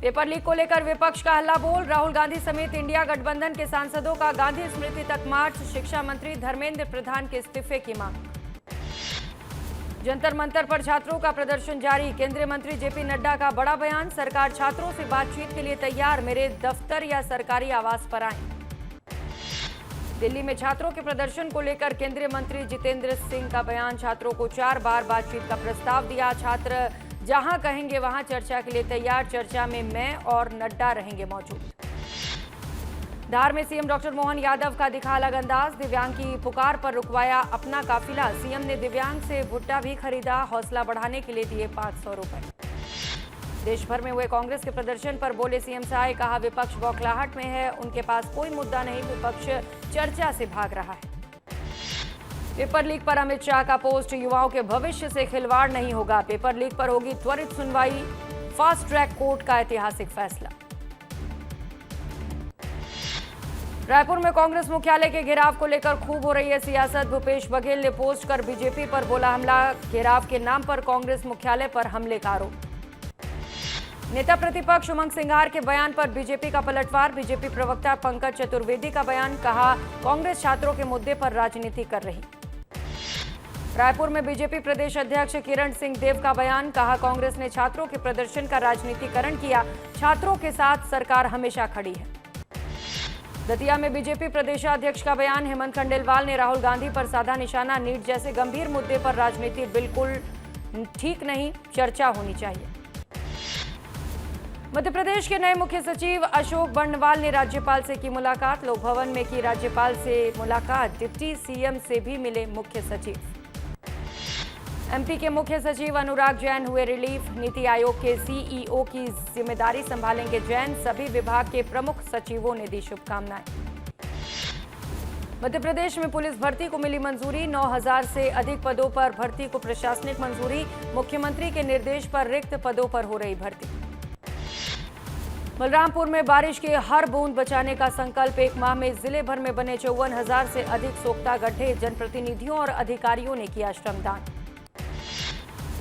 Paper leak को लेकर विपक्ष का हल्ला बोल। राहुल गांधी समेत इंडिया गठबंधन के सांसदों का गांधी स्मृति तक मार्च। शिक्षा मंत्री धर्मेंद्र प्रधान के इस्तीफे की मांग। जंतर मंतर पर छात्रों का प्रदर्शन जारी। केंद्रीय मंत्री जेपी नड्डा का बड़ा बयान। सरकार छात्रों से बातचीत के लिए तैयार, मेरे दफ्तर या सरकारी आवास पर आएं। दिल्ली में छात्रों के प्रदर्शन को लेकर केंद्रीय मंत्री जितेंद्र सिंह का बयान। छात्रों को 4 बार बातचीत का प्रस्ताव दिया। छात्र जहां कहेंगे वहां चर्चा के लिए तैयार। चर्चा में मैं और नड्डा रहेंगे मौजूद। धार में सीएम डॉक्टर मोहन यादव का दिखा अलग अंदाज। दिव्यांग की पुकार पर रुकवाया अपना काफिला। सीएम ने दिव्यांग से भुट्टा भी खरीदा। हौसला बढ़ाने के लिए दिए 500 रुपए। देश भर में हुए कांग्रेस के प्रदर्शन पर बोले सीएम साय। कहा विपक्ष बौखलाहट में है, उनके पास कोई मुद्दा नहीं, विपक्ष चर्चा से भाग रहा है। पेपर लीक पर अमित शाह का पोस्ट। युवाओं के भविष्य से खिलवाड़ नहीं होगा। पेपर लीक पर होगी त्वरित सुनवाई। फास्ट ट्रैक कोर्ट का ऐतिहासिक फैसला। रायपुर में कांग्रेस मुख्यालय के घेराव को लेकर खूब हो रही है सियासत। भूपेश बघेल ने पोस्ट कर बीजेपी पर बोला हमला। घेराव के नाम पर कांग्रेस मुख्यालय पर हमले का आरोप। नेता प्रतिपक्ष उमंग सिंघार के बयान पर बीजेपी का पलटवार। बीजेपी प्रवक्ता पंकज चतुर्वेदी का बयान। कहा कांग्रेस छात्रों के मुद्दे पर राजनीति कर रही। रायपुर में बीजेपी प्रदेश अध्यक्ष किरण सिंह देव का बयान। कहा कांग्रेस ने छात्रों के प्रदर्शन का राजनीतिकरण किया। छात्रों के साथ सरकार हमेशा खड़ी है। दतिया में बीजेपी प्रदेशाध्यक्ष का बयान। हेमंत खंडेलवाल ने राहुल गांधी पर साधा निशाना। नीट जैसे गंभीर मुद्दे पर राजनीति बिल्कुल ठीक नहीं, चर्चा होनी चाहिए। मध्य प्रदेश के नए मुख्य सचिव अशोक बर्णवाल ने राज्यपाल से की मुलाकात। लोक भवन में की राज्यपाल से मुलाकात। डिप्टी सीएम से भी मिले मुख्य सचिव। एमपी के मुख्य सचिव अनुराग जैन हुए रिलीफ। नीति आयोग के सीईओ की जिम्मेदारी संभालेंगे जैन। सभी विभाग के प्रमुख सचिवों ने दी शुभकामनाएं। मध्य प्रदेश में पुलिस भर्ती को मिली मंजूरी। 9000 से अधिक पदों पर भर्ती को प्रशासनिक मंजूरी। मुख्यमंत्री के निर्देश पर रिक्त पदों पर हो रही भर्ती। बलरामपुर में बारिश के हर बूंद बचाने का संकल्प। 1 माह में जिले भर में बने 54,000 से अधिक सोख्ता गड्ढे। जनप्रतिनिधियों और अधिकारियों ने किया श्रमदान।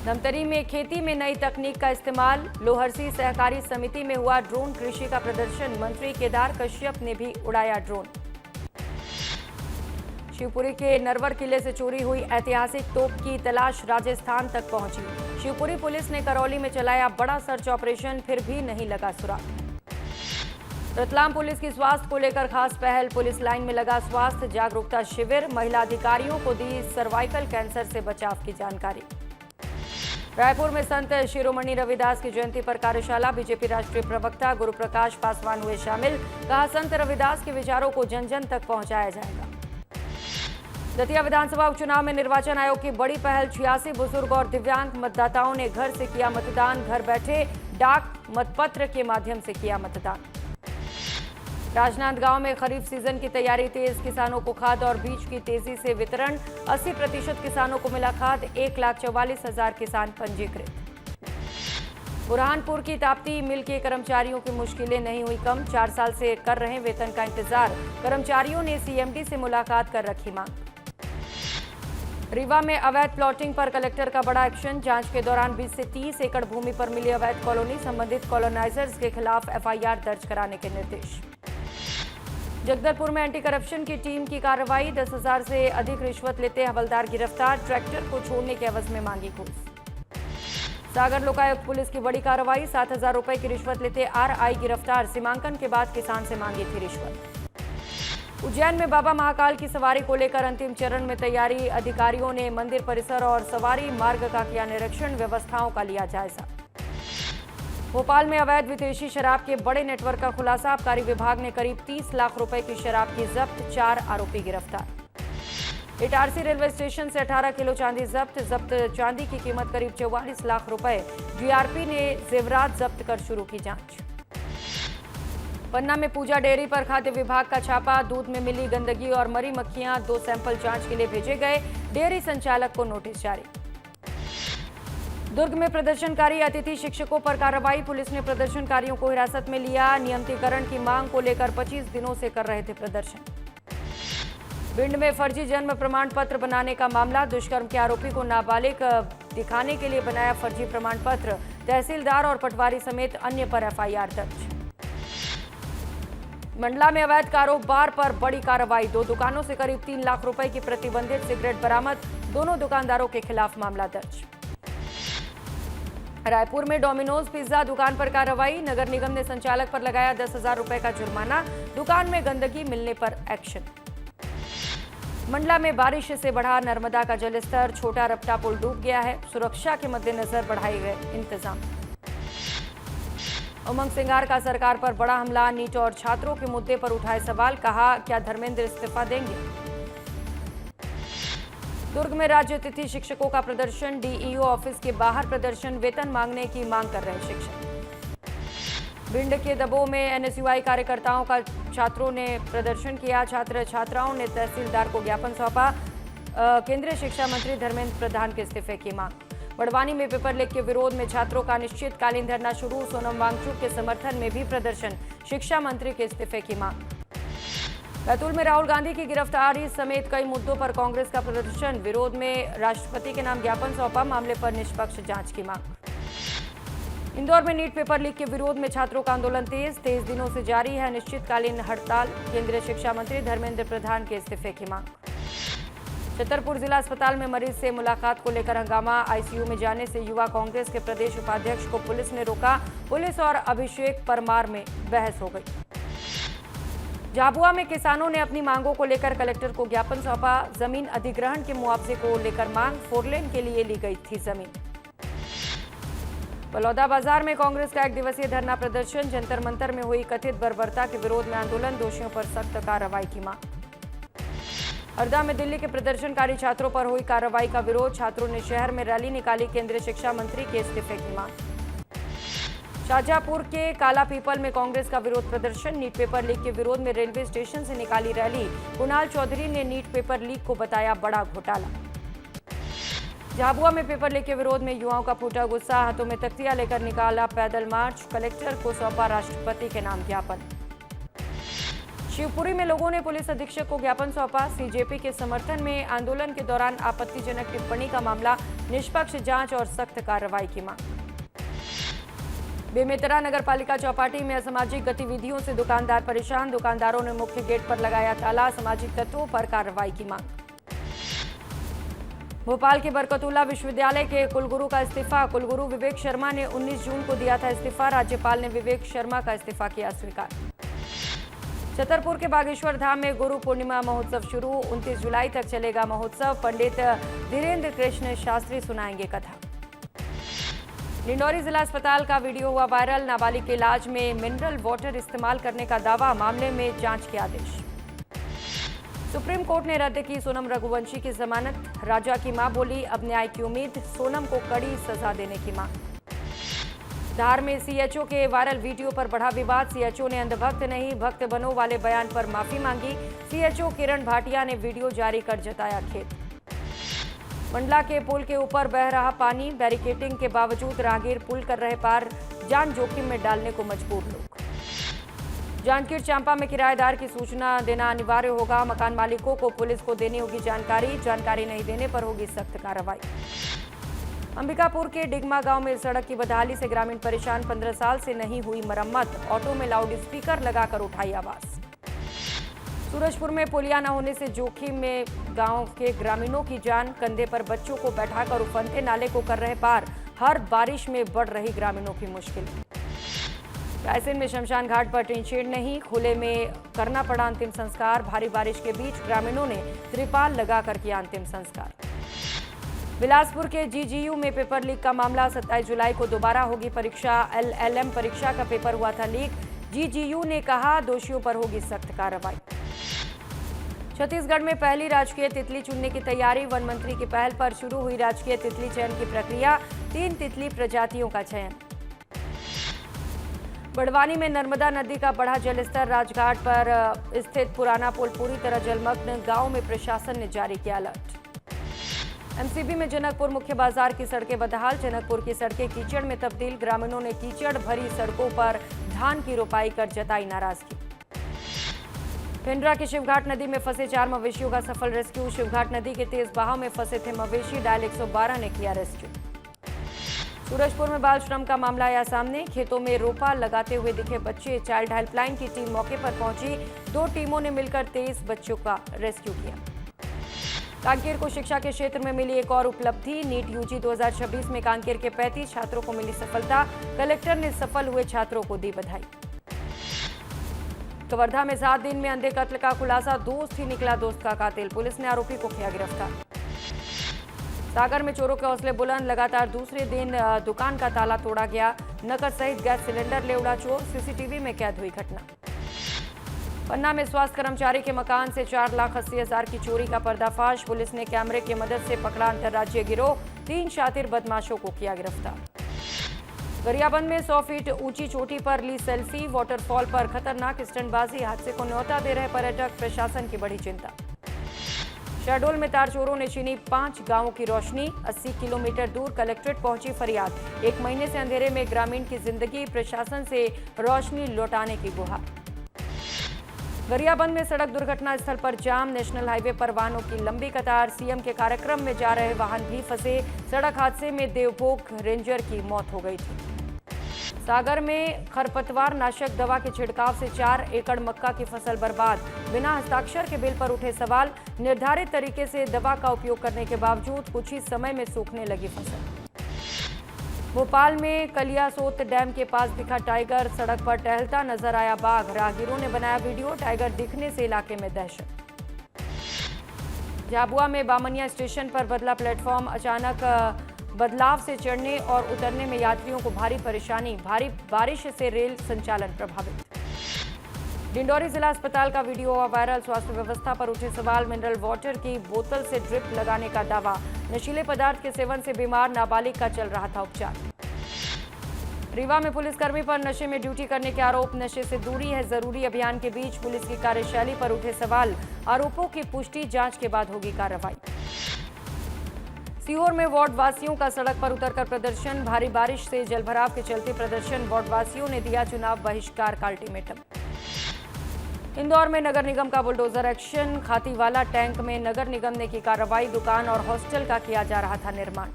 धमतरी में खेती में नई तकनीक का इस्तेमाल। लोहरसी सहकारी समिति में हुआ ड्रोन कृषि का प्रदर्शन। मंत्री केदार कश्यप ने भी उड़ाया ड्रोन। शिवपुरी के नरवर किले से चोरी हुई ऐतिहासिक तोप की तलाश राजस्थान तक पहुंची। शिवपुरी पुलिस ने करौली में चलाया बड़ा सर्च ऑपरेशन, फिर भी नहीं लगा सुराग। रतलाम पुलिस की स्वास्थ्य को लेकर खास पहल। पुलिस लाइन में लगा स्वास्थ्य जागरूकता शिविर। महिला अधिकारियों को दी सर्वाइकल कैंसर से बचाव की जानकारी। रायपुर में संत शिरोमणि रविदास की जयंती पर कार्यशाला। बीजेपी राष्ट्रीय प्रवक्ता गुरु प्रकाश पासवान हुए शामिल। कहा संत रविदास के विचारों को जन जन तक पहुंचाया जाएगा। दतिया विधानसभा उपचुनाव में निर्वाचन आयोग की बड़ी पहल। 86 बुजुर्ग और दिव्यांग मतदाताओं ने घर से किया मतदान। घर बैठे डाक मतपत्र के माध्यम से किया मतदान। राजनांदगांव में खरीफ सीजन की तैयारी तेज। किसानों को खाद और बीज की तेजी से वितरण। 80% किसानों को मिला खाद। 1,44,000 किसान पंजीकृत। बुरहानपुर की ताप्ती मिल के कर्मचारियों की मुश्किलें नहीं हुई कम। 4 साल से कर रहे वेतन का इंतजार। कर्मचारियों ने सीएमडी से मुलाकात कर रखी मांग। रीवा में अवैध प्लॉटिंग पर कलेक्टर का बड़ा एक्शन। जांच के दौरान 20 से 30 एकड़ भूमि पर मिली अवैध कॉलोनी। संबंधित कॉलोनाइजर्स के खिलाफ एफआईआर दर्ज कराने के निर्देश। जगदलपुर में एंटी करप्शन की टीम की कार्रवाई। 10,000 से अधिक रिश्वत लेते हवलदार गिरफ्तार। ट्रैक्टर को छोड़ने के एवज में मांगी घूस। सागर लोकायुक्त पुलिस की बड़ी कार्रवाई। 7,000 रुपए की रिश्वत लेते आरआई गिरफ्तार। सीमांकन के बाद किसान से मांगी थी रिश्वत। उज्जैन में बाबा महाकाल की सवारी को लेकर अंतिम चरण में तैयारी। अधिकारियों ने मंदिर परिसर और सवारी मार्ग का किया निरीक्षण। व्यवस्थाओं का लिया जायजा। भोपाल में अवैध विदेशी शराब के बड़े नेटवर्क का खुलासा। आबकारी विभाग ने करीब 30 लाख रुपए की शराब की जब्त। 4 आरोपी गिरफ्तार। इटारसी रेलवे स्टेशन से 18 किलो चांदी जब्त। चांदी की कीमत करीब 44 लाख रुपए। जीआरपी ने जेवरात जब्त कर शुरू की जांच। पन्ना में पूजा डेयरी पर खाद्य विभाग का छापा। दूध में मिली गंदगी और मरी मक्खियां। 2 सैंपल जांच के लिए भेजे गए। डेयरी संचालक को नोटिस जारी। दुर्ग में प्रदर्शनकारी अतिथि शिक्षकों पर कार्रवाई। पुलिस ने प्रदर्शनकारियों को हिरासत में लिया। नियमितीकरण की मांग को लेकर 25 दिनों से कर रहे थे प्रदर्शन। भिंड में फर्जी जन्म प्रमाण पत्र बनाने का मामला। दुष्कर्म के आरोपी को नाबालिग दिखाने के लिए बनाया फर्जी प्रमाण पत्र। तहसीलदार और पटवारी समेत अन्य पर एफआईआर दर्ज। मंडला में अवैध कारोबार पर बड़ी कार्रवाई, 2 दुकानों से करीब 3 लाख रुपए की प्रतिबंधित सिगरेट बरामद, दोनों दुकानदारों के खिलाफ मामला दर्ज। रायपुर में डोमिनोज पिज्जा दुकान पर कार्रवाई, नगर निगम ने संचालक पर लगाया 10,000 रुपए का जुर्माना, दुकान में गंदगी मिलने पर एक्शन। मंडला में बारिश से बढ़ा नर्मदा का जलस्तर, छोटा रपटा पुल डूब गया है, सुरक्षा के मद्देनजर बढ़ाए गए इंतजाम। उमंग सिंगार का सरकार पर बड़ा हमला, नीट और छात्रों के मुद्दे पर उठाए सवाल, कहा क्या धर्मेंद्र इस्तीफा देंगे। दुर्ग में राज्य अतिथि शिक्षकों का प्रदर्शन, डीईओ ऑफिस के बाहर प्रदर्शन, वेतन मांगने की मांग कर रहे शिक्षक। भिंड के दबों में एनएसयूआई कार्यकर्ताओं का छात्रों ने प्रदर्शन किया, छात्र छात्राओं ने तहसीलदार को ज्ञापन सौंपा, केंद्रीय शिक्षा मंत्री धर्मेंद्र प्रधान के इस्तीफे की मांग। बड़वानी में पेपर लीक के विरोध में छात्रों का अनिश्चितकालीन धरना शुरू, सोनम वांगचुक के समर्थन में भी प्रदर्शन, शिक्षा मंत्री के इस्तीफे की मांग। बैतूल में राहुल गांधी की गिरफ्तारी समेत कई मुद्दों पर कांग्रेस का प्रदर्शन, विरोध में राष्ट्रपति के नाम ज्ञापन सौंपा, मामले पर निष्पक्ष जांच की मांग। इंदौर में नीट पेपर लीक के विरोध में छात्रों का आंदोलन तेज दिनों से जारी है अनिश्चितकालीन हड़ताल, केंद्रीय शिक्षा मंत्री धर्मेंद्र प्रधान के इस्तीफे की मांग। छतरपुर जिला अस्पताल में मरीज से मुलाकात को लेकर हंगामा, आईसीयू में जाने से युवा कांग्रेस के प्रदेश उपाध्यक्ष को पुलिस ने रोका, पुलिस और अभिषेक परमार में बहस हो गई। झाबुआ में किसानों ने अपनी मांगों को लेकर कलेक्टर को ज्ञापन सौंपा, जमीन अधिग्रहण के मुआवजे को लेकर मांग, 4 लेन के लिए ली गई थी जमीन। बलौदा बाजार में कांग्रेस का 1 दिवसीय धरना प्रदर्शन, जंतर मंतर में हुई कथित बर्बरता के विरोध में आंदोलन, दोषियों पर सख्त कार्रवाई की मांग। हरदा में दिल्ली के प्रदर्शनकारी छात्रों पर हुई कार्रवाई का विरोध, छात्रों ने शहर में रैली निकाली, केंद्रीय शिक्षा मंत्री के इस्तीफे की मांग। शाहजहांपुर के काला पीपल में कांग्रेस का विरोध प्रदर्शन, नीट पेपर लीक के विरोध में रेलवे स्टेशन से निकाली रैली, कुणाल चौधरी ने नीट पेपर लीक को बताया बड़ा घोटाला। झाबुआ में पेपर लीक के विरोध में युवाओं का फूटा गुस्सा, हाथों में तख्तियां लेकर निकाला पैदल मार्च, कलेक्टर को सौंपा राष्ट्रपति के नाम ज्ञापन। शिवपुरी में लोगों ने पुलिस अधीक्षक को ज्ञापन सौंपा, सीजेपी के समर्थन में आंदोलन के दौरान आपत्तिजनक टिप्पणी का मामला, निष्पक्ष जांच और सख्त कार्रवाई की मांग। बेमेतरा नगर पालिका चौपाटी में असामाजिक गतिविधियों से दुकानदार परेशान, दुकानदारों ने मुख्य गेट पर लगाया ताला, असामाजिक तत्वों पर कार्रवाई की मांग। भोपाल के बरकतुल्ला विश्वविद्यालय के कुलगुरु का इस्तीफा, कुलगुरु विवेक शर्मा ने 19 जून को दिया था इस्तीफा, राज्यपाल ने विवेक शर्मा का इस्तीफा किया स्वीकार। छतरपुर के बागेश्वर धाम में गुरु पूर्णिमा महोत्सव शुरू, 29 जुलाई तक चलेगा महोत्सव, पंडित धीरेन्द्र कृष्ण शास्त्री सुनाएंगे कथा। डिंडौरी जिला अस्पताल का वीडियो हुआ वायरल, नाबालिग के इलाज में मिनरल वाटर इस्तेमाल करने का दावा, मामले में जांच के आदेश। सुप्रीम कोर्ट ने रद्द की सोनम रघुवंशी की जमानत, राजा की मां बोली अब न्याय की उम्मीद, सोनम को कड़ी सजा देने की मांग। धार में सीएचओ के वायरल वीडियो पर बढ़ा विवाद, सीएचओ ने अंधभक्त नहीं भक्त बनो वाले बयान पर माफी मांगी, सीएचओ किरण भाटिया ने वीडियो जारी कर जताया खेद। मंडला के पुल के ऊपर बह रहा पानी, बैरिकेडिंग के बावजूद राहगीर पुल कर रहे पार, जान जोखिम में डालने को मजबूर लोग। जांजगीर चांपा में किराएदार की सूचना देना अनिवार्य होगा, मकान मालिकों को पुलिस को देनी होगी जानकारी नहीं देने पर होगी सख्त कार्रवाई। अंबिकापुर के डिगमा गांव में सड़क की बदहाली से ग्रामीण परेशान, 15 साल से नहीं हुई मरम्मत, ऑटो में लाउड स्पीकर लगाकर उठाई आवाज। सूरजपुर में पुलिया न होने से जोखिम में गांव के ग्रामीणों की जान, कंधे पर बच्चों को बैठाकर उफनते नाले को कर रहे पार, हर बारिश में बढ़ रही ग्रामीणों की मुश्किल। रायसेन में शमशान घाट पर टिनशेड नहीं, खुले में करना पड़ा अंतिम संस्कार, भारी बारिश के बीच ग्रामीणों ने त्रिपाल लगाकर किया अंतिम संस्कार। बिलासपुर के जीजीयू में पेपर लीक का मामला, 27 जुलाई को दोबारा होगी परीक्षा, एलएलएम परीक्षा का पेपर हुआ था लीक, जीजीयू ने कहा दोषियों पर होगी सख्त कार्रवाई। छत्तीसगढ़ में पहली राजकीय तितली चुनने की तैयारी, वन मंत्री की पहल पर शुरू हुई राजकीय तितली चयन की प्रक्रिया, 3 तितली प्रजातियों का चयन। बड़वानी में नर्मदा नदी का बढ़ा जलस्तर, राजघाट पर स्थित पुराना पुल पूरी तरह जलमग्न, गांव में प्रशासन ने जारी किया अलर्ट। एमसीबी में जनकपुर मुख्य बाजार की सड़कें बदहाल, जनकपुर की सड़कें कीचड़ में तब्दील, ग्रामीणों ने कीचड़ भरी सड़कों पर धान की रोपाई कर जताई नाराजगी। पिंडरा की शिवघाट नदी में फंसे 4 मवेशियों का सफल रेस्क्यू, शिवघाट नदी के तेज बहाव में फंसे थे मवेशी, डायल 112 ने किया रेस्क्यू। सूरजपुर में बाल श्रम का मामला आया सामने। खेतों में रोपा लगाते हुए दिखे बच्चे। चाइल्ड हेल्पलाइन की टीम मौके पर पहुंची। 2 टीमों ने मिलकर 23 बच्चों का रेस्क्यू किया। कांकेर को शिक्षा के क्षेत्र में मिली एक और उपलब्धि। नीट यूजी 2026 में कांकेर के 35 छात्रों को मिली सफलता। कलेक्टर ने सफल हुए छात्रों को दी बधाई। कवर्धा में 7 दिन में अंधे कत्ल का खुलासा। दोस्त ही निकला दोस्त का कातिल। पुलिस ने आरोपी को किया गिरफ्तार। सागर में चोरों के हौसले बुलंद। लगातार दूसरे दिन दुकान का ताला तोड़ा गया। नकद सहित गैस सिलेंडर ले उड़ा चोर। सीसीटीवी में कैद हुई घटना। पन्ना में स्वास्थ्य कर्मचारी के मकान से 4,80,000 की चोरी का पर्दाफाश। पुलिस ने कैमरे की मदद से पकड़ा अंतर्राज्यीय गिरोह। 3 शातिर बदमाशों को किया गिरफ्तार। गरियाबंद में 100 फीट ऊंची चोटी पर ली सेल्फी। वाटरफॉल पर खतरनाक स्टंटबाजी। हादसे को न्योता दे रहे पर्यटक। प्रशासन की बड़ी चिंता। शहडोल में तार चोरों ने छीनी 5 गांवों की रोशनी। 80 किलोमीटर दूर कलेक्ट्रेट पहुंची फरियाद। 1 महीने से अंधेरे में ग्रामीण की जिंदगी। प्रशासन से रोशनी लौटाने की गुहार। गरियाबंद में सड़क दुर्घटना स्थल पर जाम। नेशनल हाईवे पर वाहनों की लंबी कतार। सीएम के कार्यक्रम में जा रहे वाहन भी फंसे। सड़क हादसे में देवभोग रेंजर की मौत हो गई थी। सागर में खरपतवार नाशक दवा के छिड़काव से 4 एकड़ मक्का की फसल बर्बाद। बिना हस्ताक्षर के बिल पर उठे सवाल। निर्धारित तरीके से दवा का उपयोग करने के बावजूद कुछ ही समय में सूखने लगी फसल। भोपाल में कलियासोत डैम के पास दिखा टाइगर। सड़क पर टहलता नजर आया बाघ। राहगीरों ने बनाया वीडियो। टाइगर दिखने से इलाके में दहशत। झाबुआ में बामनिया स्टेशन पर बदला प्लेटफॉर्म। अचानक बदलाव से चढ़ने और उतरने में यात्रियों को भारी परेशानी। भारी बारिश से रेल संचालन प्रभावित। डिंडौरी जिला अस्पताल का वीडियो हुआ वायरल। स्वास्थ्य व्यवस्था पर उठे सवाल। मिनरल वाटर की बोतल से ड्रिप लगाने का दावा। नशीले पदार्थ के सेवन से बीमार नाबालिग का चल रहा था उपचार। रीवा में पुलिसकर्मी पर नशे में ड्यूटी करने के आरोप। नशे से दूरी है जरूरी अभियान के बीच पुलिस की कार्यशैली पर उठे सवाल। आरोपों की पुष्टि जांच के बाद होगी कार्रवाई। सीहोर में वार्ड वासियों का सड़क पर उतरकर प्रदर्शन। भारी बारिश से जलभराव के चलते प्रदर्शन। वार्ड वासियों ने दिया चुनाव बहिष्कार का अल्टीमेटम। इंदौर में नगर निगम का बुलडोजर एक्शन। खातीवाला टैंक में नगर निगम ने की कार्रवाई। दुकान और हॉस्टल का किया जा रहा था निर्माण।